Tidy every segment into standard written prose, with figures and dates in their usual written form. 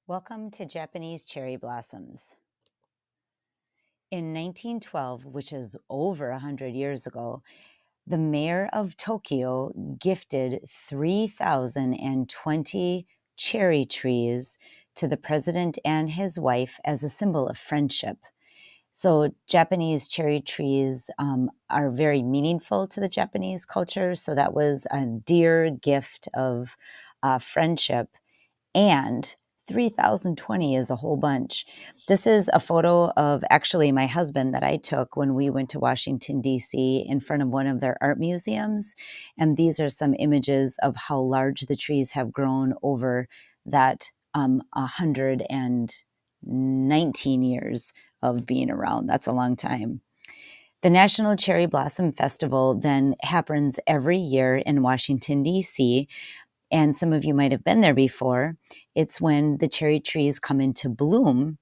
Welcome to Japanese cherry blossoms. In 1912, which is over 100 years ago, the mayor of Tokyo gifted 3,020 cherry trees to the president and his wife as a symbol of friendship. So Japanese cherry trees are very meaningful to the Japanese culture. So that was a dear gift of friendship. And 3,020 is a whole bunch. This is a photo of actually my husband that I took when we went to Washington, D.C. in front of one of their art museums. And these are some images of how large the trees have grown over that 119 years of being around. That's a long time. The National Cherry Blossom Festival then happens every year in Washington, D.C., and some of you might have been there before. It's when the cherry trees come into bloom.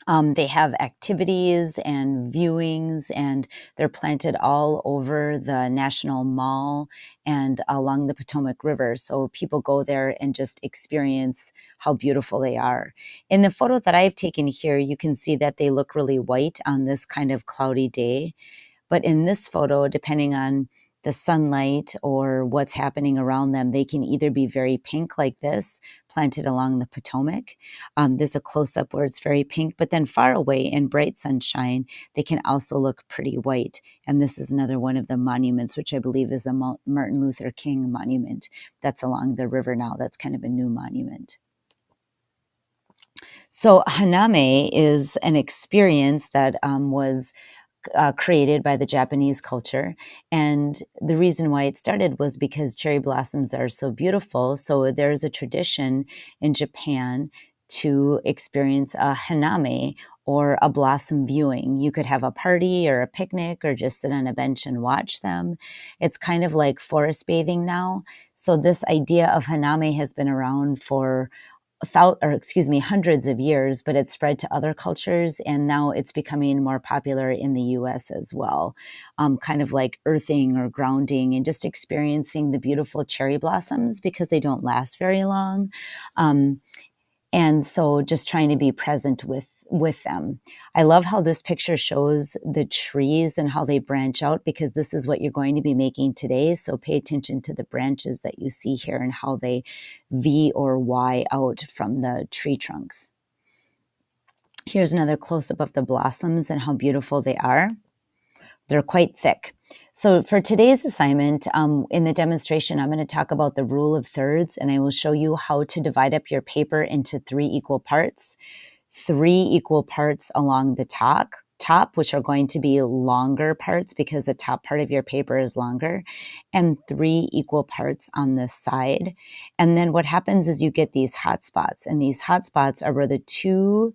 They have activities and viewings, and they're planted all over the National Mall and along the Potomac River. So people go there and just experience how beautiful they are. In the photo that I've taken here, you can see that they look really white on this kind of cloudy day. But in this photo, depending on the sunlight or what's happening around them, they can either be very pink like this, planted along the Potomac. There's a close-up where it's very pink, but then far away in bright sunshine, they can also look pretty white. And this is another one of the monuments, which I believe is a Martin Luther King monument that's along the river now. That's kind of a new monument. So haname is an experience that was created by the Japanese culture. And the reason why it started was because cherry blossoms are so beautiful. So there's a tradition in Japan to experience a haname, or a blossom viewing. You could have a party or a picnic or just sit on a bench and watch them. It's kind of like forest bathing now. So this idea of haname has been around for hundreds of years, but it's spread to other cultures, and now it's becoming more popular in the US as well. Kind of like earthing or grounding and just experiencing the beautiful cherry blossoms because they don't last very long. And so just trying to be present with them. I love how this picture shows the trees and how they branch out, because this is what you're going to be making today. So pay attention to the branches that you see here and how they V or Y out from the tree trunks. Here's another close-up of the blossoms and how beautiful they are. They're quite thick. So for today's assignment, in the demonstration, I'm going to talk about the rule of thirds, and I will show you how to divide up your paper into 3 equal parts. 3 equal parts along the top, which are going to be longer parts because the top part of your paper is longer, and 3 equal parts on this side. And then what happens is you get these hot spots, and these hot spots are where the 2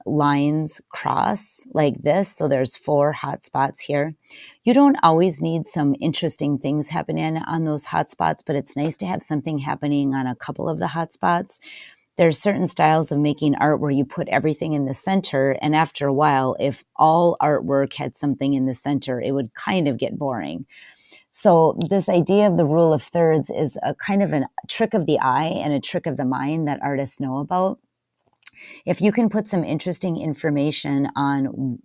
lines cross like this. So there's 4 hot spots here. You don't always need some interesting things happening on those hot spots, but it's nice to have something happening on a couple of the hot spots. There's certain styles of making art where you put everything in the center, and after a while, if all artwork had something in the center, it would kind of get boring. So this idea of the rule of thirds is a kind of a trick of the eye and a trick of the mind that artists know about. If you can put some interesting information on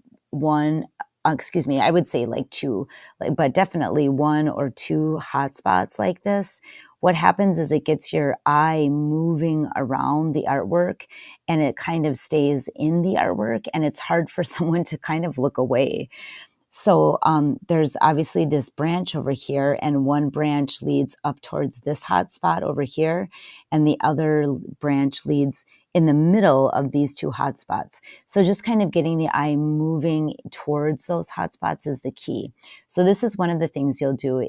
I would say like 2, but definitely 1 or 2 hot spots like this, what happens is it gets your eye moving around the artwork, and it kind of stays in the artwork, and it's hard for someone to kind of look away. So there's obviously this branch over here, and one branch leads up towards this hot spot over here, and the other branch leads in the middle of these 2 hot spots. So just kind of getting the eye moving towards those hot spots is the key. So this is one of the things you'll do.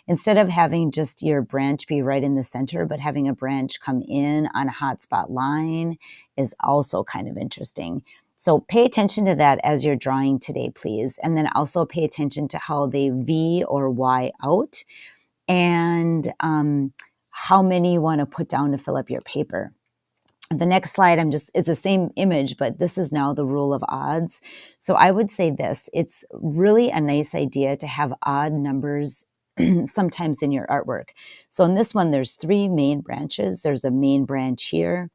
Instead of having just your branch be right in the center, but having a branch come in on a hot spot line is also kind of interesting. So pay attention to that as you're drawing today, please. And then also pay attention to how they V or Y out, and how many you want to put down to fill up your paper. The next slide is the same image, but this is now the rule of odds. So I would say this: it's really a nice idea to have odd numbers sometimes in your artwork. So in this one, there's 3 main branches. There's a main branch here.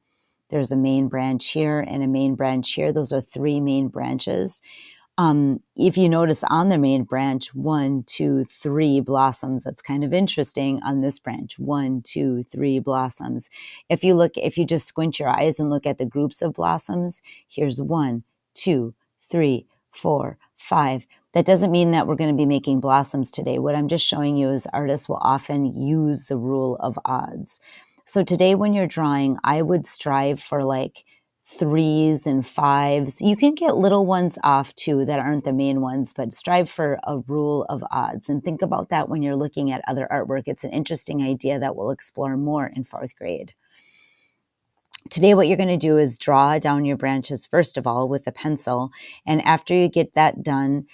There's a main branch here and a main branch here. Those are 3 main branches. If you notice on the main branch, 1, 2, 3 blossoms. That's kind of interesting on this branch. 1, 2, 3 blossoms. If you just squint your eyes and look at the groups of blossoms, here's 1, 2, 3, 4, 5. That doesn't mean that we're going to be making blossoms today. What I'm just showing you is artists will often use the rule of odds. So today when you're drawing, I would strive for like 3s and 5s. You can get little ones off too that aren't the main ones, but strive for a rule of odds. And think about that when you're looking at other artwork. It's an interesting idea that we'll explore more in 4th grade. Today, what you're going to do is draw down your branches, first of all, with a pencil. And after you get that done,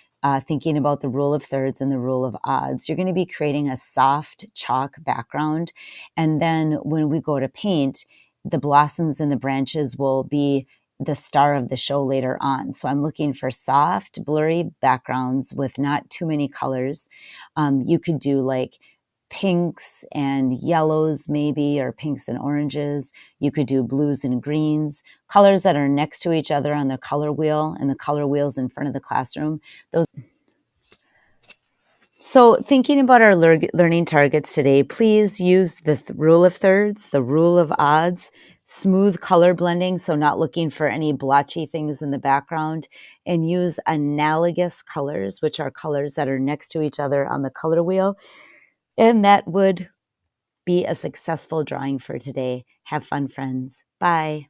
thinking about the rule of thirds and the rule of odds, you're going to be creating a soft chalk background. And then when we go to paint, the blossoms and the branches will be the star of the show later on. So I'm looking for soft, blurry backgrounds with not too many colors. You could do like pinks and yellows maybe, or pinks and oranges. You could do blues and greens, colors that are next to each other on the color wheel, and the color wheels in front of the classroom. So thinking about our learning targets today, please use the rule of thirds, the rule of odds, smooth color blending, so not looking for any blotchy things in the background, and use analogous colors, which are colors that are next to each other on the color wheel. And that would be a successful drawing for today. Have fun, friends. Bye.